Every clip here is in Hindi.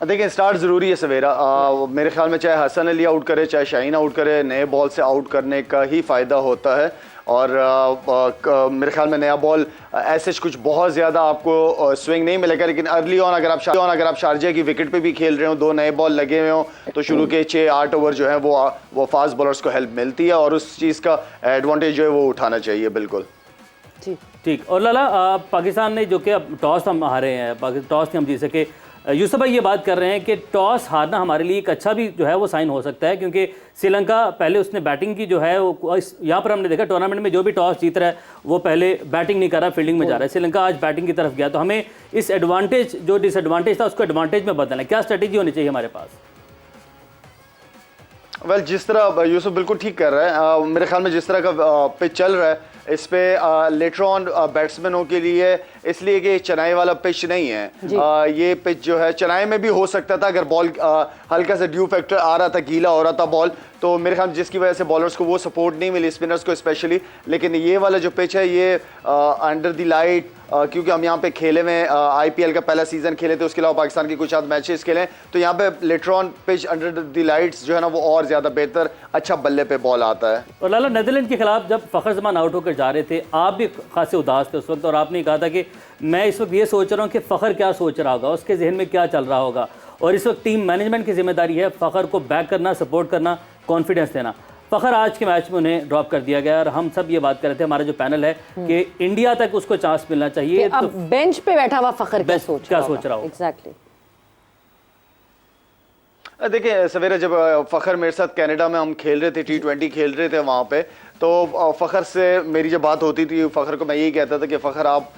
देखिए स्टार्ट ज़रूरी है सवेरा। मेरे ख्याल में चाहे हसन अली आउट करे चाहे शाहीन आउट करे, नए बॉल से आउट करने का ही फ़ायदा होता है। और मेरे ख्याल में नया बॉल ऐसे कुछ बहुत ज़्यादा आपको स्विंग नहीं मिलेगा, लेकिन अर्ली ऑन अगर आप शारजा की विकेट पे भी खेल रहे हो, 2 नए बॉल लगे हुए हो, तो शुरू के 6-8 ओवर जो है वो फास्ट बॉलर्स को हेल्प मिलती है और उस चीज़ का एडवांटेज जो है वो उठाना चाहिए। बिल्कुल ठीक। और लाला, पाकिस्तान ने जो कि अब टॉस हम हारे हैं, टॉस नहीं हम जीत सके। यूसुफ भाई ये बात कर रहे हैं कि टॉस हारना हमारे लिए एक अच्छा भी जो है वो साइन हो सकता है, क्योंकि श्रीलंका पहले उसने बैटिंग की जो है वो यहाँ पर हमने देखा टूर्नामेंट में जो भी टॉस जीत रहा है वो पहले बैटिंग नहीं कर रहा, फील्डिंग में जा रहा है। श्रीलंका आज बैटिंग की तरफ गया, तो हमें इस एडवांटेज जो डिसएडवांटेज था उसको एडवांटेज में बदलना है। क्या स्ट्रेटेजी होनी चाहिए हमारे पास? वेल, जिस तरह यूसुफ बिल्कुल ठीक कर रहा है, मेरे ख्याल में जिस तरह का पिच चल रहा है इस पे लेटर ऑन बैट्समैनों के लिए, इसलिए कि चेन्नई वाला पिच नहीं है। ये पिच जो है चेन्नई में भी हो सकता था अगर बॉल हल्का सा ड्यू फैक्टर आ रहा था, गीला हो रहा था बॉल, तो मेरे ख्याल जिसकी वजह से बॉलर्स को वो सपोर्ट नहीं मिली, स्पिनर्स को स्पेशली। लेकिन ये वाला जो पिच है ये अंडर द लाइट, क्योंकि हम यहाँ पे खेले हुए IPL का पहला सीजन खेले थे, उसके अलावा पाकिस्तान के कुछ आध मैचेस खेले, तो यहाँ पे later on pitch under the lights जो है ना वो और ज़्यादा बेहतर, अच्छा बल्ले पे बॉल आता है। और लाला, नीदरलैंड के खिलाफ जब फ़खर जमान आउट होकर जा रहे थे, आप भी खासे उदास थे उस वक्त, और आपने कहा था कि मैं इस वक्त ये सोच रहा हूँ कि फ़खर क्या सोच रहा होगा, उसके जहन में क्या चल रहा होगा। और इस वक्त टीम मैनेजमेंट की जिम्मेदारी है फ़खर को बैक करना, सपोर्ट करना, कॉन्फिडेंस देना। फ़खर आज के मैच में उन्हें ड्रॉप कर दिया गया और हम सब ये बात कर रहे थे, हमारा जो पैनल है, कि इंडिया तक उसको चांस मिलना चाहिए। अब तो बेंच पे बैठा हुआ फ़खर क्या सोच रहा हो? एग्जैक्टली। देखिए सवेरे जब फ़खर मेरे साथ कनाडा में हम खेल रहे थे, T20 खेल रहे थे वहाँ पे, तो फ़खर से मेरी जब बात होती थी, फ़खर को मैं यही कहता था कि फ़खर आप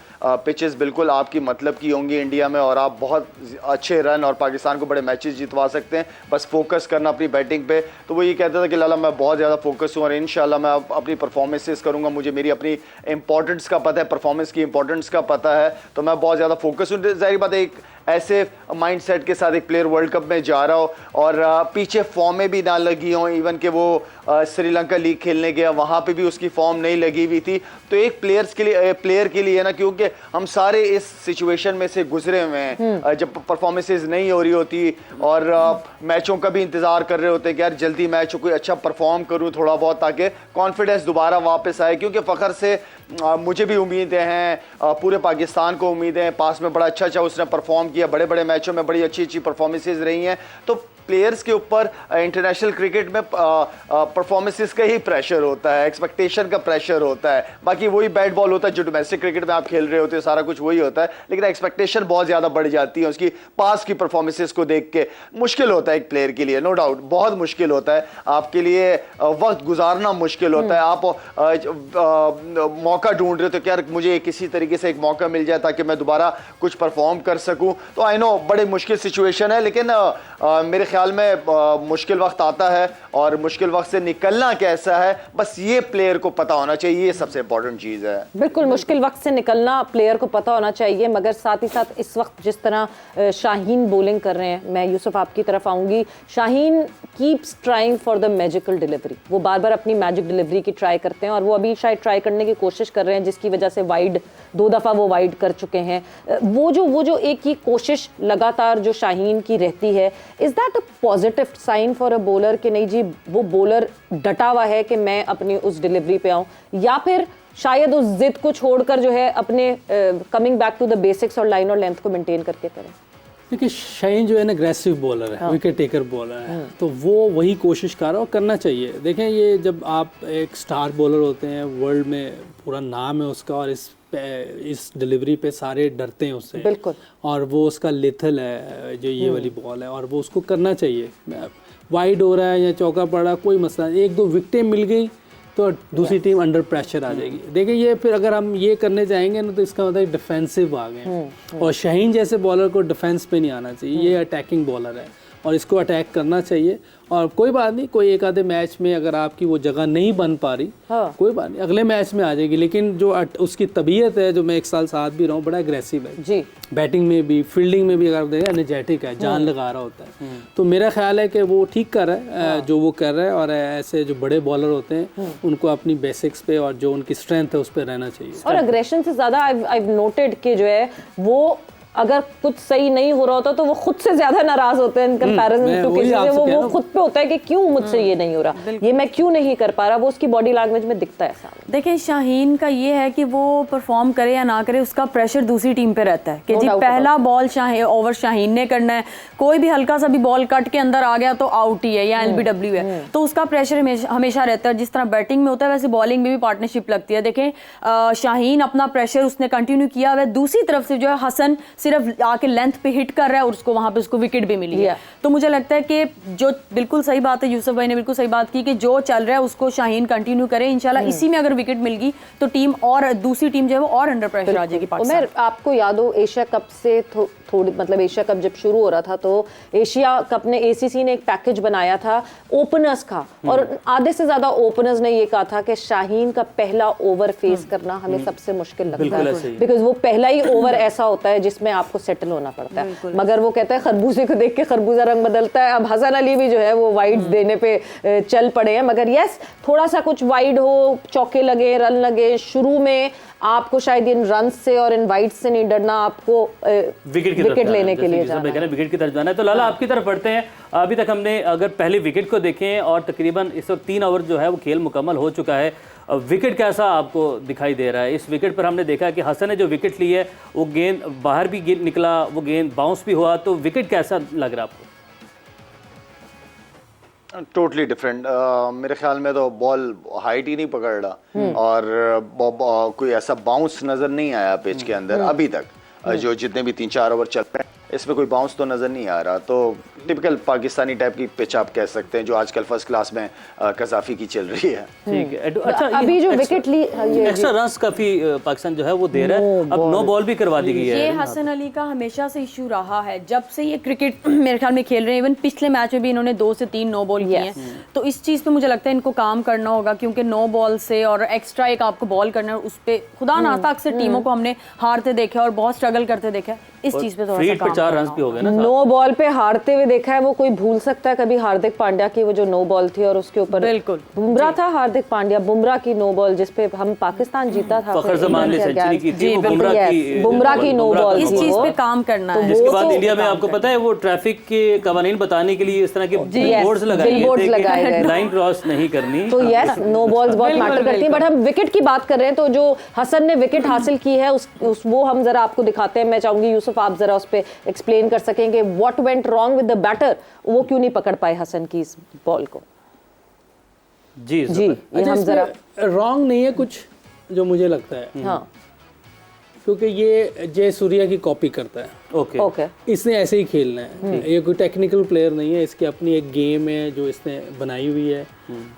पिचेस बिल्कुल आपकी मतलब की होंगी इंडिया में और आप बहुत अच्छे रन और पाकिस्तान को बड़े मैचेस जितवा सकते हैं, बस फोकस करना अपनी बैटिंग पे। तो वो ये कहता था कि लाला मैं बहुत ज़्यादा फोकस हूँ और इंशाल्लाह मैं अपनी परफॉर्मेंसेस करूँगा, मुझे मेरी अपनी इंपॉर्टेंस का पता है, परफॉर्मेंस की इंपॉर्टेंस का पता है, तो मैं बहुत ज़्यादा फोकस हूँ। जाहिर बात है एक ऐसे माइंडसेट के साथ एक प्लेयर वर्ल्ड कप में जा रहा हो और पीछे फॉर्में भी ना लगी हों, इवन कि वो श्रीलंका लीग खेलने गया वहाँ पे भी उसकी फॉर्म नहीं लगी हुई थी, तो एक प्लेयर के लिए ना, क्योंकि हम सारे इस सिचुएशन में से गुजरे हुए हैं जब परफॉर्मेंसेज नहीं हो रही होती और मैचों का भी इंतज़ार कर रहे होते हैं कि यार जल्दी मैच हो, कोई अच्छा परफॉर्म करूँ थोड़ा बहुत ताकि कॉन्फिडेंस दोबारा वापस आए। क्योंकि फ़खर से मुझे भी उम्मीदें हैं, पूरे पाकिस्तान को उम्मीदें हैं, पास में बड़ा अच्छा उसने परफॉर्म किया, बड़े बड़े मैचों में बड़ी अच्छी परफॉर्मेंसेज रही हैं। तो प्लेयर्स के ऊपर इंटरनेशनल क्रिकेट में परफॉर्मेंसेस का ही प्रेशर होता है, एक्सपेक्टेशन का प्रेशर होता है। बाकी वही बैट बॉल होता है जो डोमेस्टिक क्रिकेट में आप खेल रहे होते हैं, सारा कुछ वही होता है, लेकिन एक्सपेक्टेशन बहुत ज़्यादा बढ़ जाती है उसकी पास की परफॉर्मेंसेस को देख के। मुश्किल होता है एक प्लेयर के लिए, नो डाउट बहुत मुश्किल होता है, आपके लिए वक्त गुजारना मुश्किल होता है। आप मौका ढूंढ रहे हो तो क्या मुझे किसी तरीके से एक मौका मिल जाए ताकि मैं दोबारा कुछ परफॉर्म कर सकूँ, तो आई नो बड़ी मुश्किल सिचुएशन है, लेकिन मेरे ख्याल में मुश्किल वक्त आता है और मुश्किल वक्त से निकलना कैसा है बस ये प्लेयर को पता होना चाहिए, ये सबसे इंपॉर्टेंट चीज़ है। बिल्कुल, मुश्किल वक्त से निकलना प्लेयर को पता होना चाहिए, मगर साथ ही साथ इस वक्त जिस तरह शाहीन बॉलिंग कर रहे हैं, मैं यूसुफ आपकी तरफ आऊँगी, Shaheen keeps trying for the magical delivery, वो बार बार अपनी मैजिक डिलीवरी की ट्राई करते हैं और वो अभी शायद ट्राई करने की कोशिश कर रहे हैं जिसकी वजह से वाइड 2 दफ़ा वो वाइड कर चुके हैं। वो जो एक ही कोशिश लगातार जो शाहीन की रहती है, is that a positive sign for a bowler कि नहीं जी वो बॉलर डटा हुआ है कि मैं अपनी उस डिलीवरी पे आऊँ, या फिर शायद उस जिद को छोड़कर जो है अपने coming back to the basics और लाइन और लेंथ को मेंटेन करके करें? देखिए शाहीन जो है ना अग्रेसिव बॉलर है, विकेट टेकर बॉलर है, तो वो वही कोशिश कर रहा है और करना चाहिए। देखें ये जब आप एक स्टार बॉलर होते हैं, वर्ल्ड में पूरा नाम है उसका और इस डिलीवरी पे सारे डरते हैं उससे, बिल्कुल, और वो उसका लेथल है जो ये वाली बॉल है और वो उसको करना चाहिए। वाइड हो रहा है या चौका पड़ रहा है कोई मसला नहीं, 1-2 विकेटें मिल गई तो दूसरी टीम अंडर प्रेशर आ जाएगी। देखिए ये फिर अगर हम ये करने जाएंगे ना तो इसका मतलब डिफेंसिव आ गए, और शाहीन जैसे बॉलर को डिफेंस पे नहीं आना चाहिए, ये अटैकिंग बॉलर है और इसको अटैक करना चाहिए। और कोई बात नहीं, कोई एक आधे मैच में अगर आपकी वो जगह नहीं बन पा रही, कोई बात नहीं, अगले मैच में आ जाएगी। लेकिन जो उसकी तबीयत है, जो मैं 1 साल साथ भी रहा हूँ, बड़ा एग्रेसिव है जी, बैटिंग में भी फील्डिंग में भी, अगर देखें एनर्जेटिक है, जान लगा रहा होता है। तो मेरा ख्याल है कि वो ठीक कर रहा है जो वो कर रहा है, और ऐसे जो बड़े बॉलर होते हैं उनको अपनी बेसिक्स पे और जो उनकी स्ट्रेंथ है उस पर रहना चाहिए। और अग्रेशन से ज़्यादा आई नोटेड कि जो है वो अगर कुछ सही नहीं हो रहा होता तो वो खुद से ज्यादा नाराज होते हैं इन कंपैरिजन टू किसी से। वो खुद पे होता है कि क्यों मुझसे ये नहीं हो रहा, ये मैं क्यों नहीं कर पा रहा, वो उसकी बॉडी लैंग्वेज में दिखता है सामने। देखिए शाहीन का ये है कि वो परफॉर्म करे या ना करे, उसका प्रेशर दूसरी टीम पे रहता है कि जी पहला बॉल ओवर शाहीन ने करना है, कोई भी हल्का सा भी बॉल कट के अंदर आ गया तो आउट ही है या LBW है, तो उसका प्रेशर हमेशा रहता है। जिस तरह बैटिंग में होता है वैसे बॉलिंग में भी पार्टनरशिप लगती है। देखें शाहीन अपना प्रेशर उसने कंटिन्यू किया हुआ है, दूसरी तरफ से जो है हसन सिर्फ आके लेंथ पे हिट कर रहा है और उसको वहां पे उसको विकेट भी मिली है। तो मुझे लगता है कि जो बिल्कुल सही बात है, यूसुफ भाई ने बिल्कुल सही बात की कि जो चल रहा है उसको शाहीन कंटिन्यू करे, इंशाल्लाह इसी में अगर विकेट मिल गई तो टीम और दूसरी टीम जो है वो और अंडर प्रेशर आ जाएगी पाकिस्तान। उमर, आपको याद हो एशिया कप से थोड़ी मतलब एशिया कप जब शुरू हो रहा था तो एशिया कप ने ACC ने एक पैकेज बनाया था ओपनर्स का, और आधे से ज्यादा ओपनर्स ने ये कहा था कि शाहीन का पहला ओवर फेस करना हमें सबसे मुश्किल लगता है, बिकॉज वो पहला ही ओवर ऐसा होता है जिसमें आपको सेटल होना पड़ता है। मगर वो कहता है खरबूजे को देख के खरबूजा रंग बदलता है। अब हसन अली भी जो है वो वाइड्स देने पे चल पड़े हैं, मगर यस थोड़ा सा कुछ वाइड हो, चौके लगे, रन लगे, शुरू में आपको शायद इन रन से और इन वाइड से नहीं डरना, आपको विकेट लेने के लिए जाना है। विकेट की तरफ जाना है। तो लाला आपकी तरफ बढ़ते हैं। अभी तक हमने अगर पहले विकेट को देखें और तकरीबन इस वक्त 3 ओवर जो है वो खेल मुकम्मल हो चुका है, विकेट कैसा आपको दिखाई दे रहा है? इस विकेट पर हमने देखा कि हसन ने जो विकेट ली है वो गेंद बाहर भी निकला, वो गेंद बाउंस भी हुआ, तो विकेट कैसा लग रहा है आपको? Totally different. मेरे ख्याल में तो बॉल हाइट ही नहीं पकड़ रहा और कोई ऐसा बाउंस नजर नहीं आया पिच के अंदर अभी तक। जो जितने भी 3-4 ओवर चल रहे हैं इसमें कोई बाउंस तो नजर नहीं आ रहा। तो टिपिकल पाकिस्तानी टाइप की पिच आप कह सकते हैं जो आजकल फर्स्ट क्लास में कज़ाफी की चल रही है। ठीक है। अच्छा, अभी जो विकेट ली एक्स्ट्रा रन्स काफी पाकिस्तान जो है वो दे रहा है, अब नो बॉल भी करवा दी गई है। ये हसन अली का हमेशा से इशू रहा है जब से ये क्रिकेट मेरे ख्याल में खेल रहे हैं। इवन पिछले मैच में भी इन्होंने 2 से 3 नो बॉल किए हैं। तो इस चीज पे मुझे लगता है इनको काम करना होगा, क्योंकि नो बॉल से और एक्स्ट्रा एक आपको बॉल करना है उस पे खुदा ना खास्ता अक्सर टीमों को हमने हारते देखा और बहुत स्ट्रगल करते देखा। इस चीज पे थोड़ा सा काम 4 रन भी हो गए ना। नो बॉल पे हारते हुए देखा है, वो कोई भूल सकता है कभी हार्दिक पांड्या की वो जो नो बॉल थी और उसके ऊपर बिल्कुल बुमराह था, हार्दिक पांड्या बुमराह की नो बॉल जिस पे हम पाकिस्तान जीता था, फखर जमान ने सेंचुरी की थी, वो बुमराह की नो बॉल। इस चीज पे काम करना है। जिसके बाद इंडिया में आपको पता है वो ट्रैफिक के कवानीन बताने के लिए इस तरह के बिलबोर्ड्स लगाए गए, लाइन क्रॉस नहीं करनी। तो यस नो बॉल्स बहुत मैटर करती हैं। बट हम विकेट की बात कर रहे हैं तो जो हसन ने विकेट हासिल की है वो हम जरा आपको दिखाते हैं। मैं चाहूंगी यूसुफ आप जरा उस पे एक्सप्लेन कर सकेंगे what went wrong with the batter, वो क्यों नहीं पकड़ पाए हसन की इस बॉल को। जी ये हम जरा रॉन्ग नहीं है कुछ जो मुझे लगता है। हाँ क्योंकि ये जय सूर्या की कॉपी करता है। ओके इसने ऐसे ही खेलना है। ये कोई टेक्निकल प्लेयर नहीं है, इसकी अपनी एक गेम है जो इसने बनाई हुई है।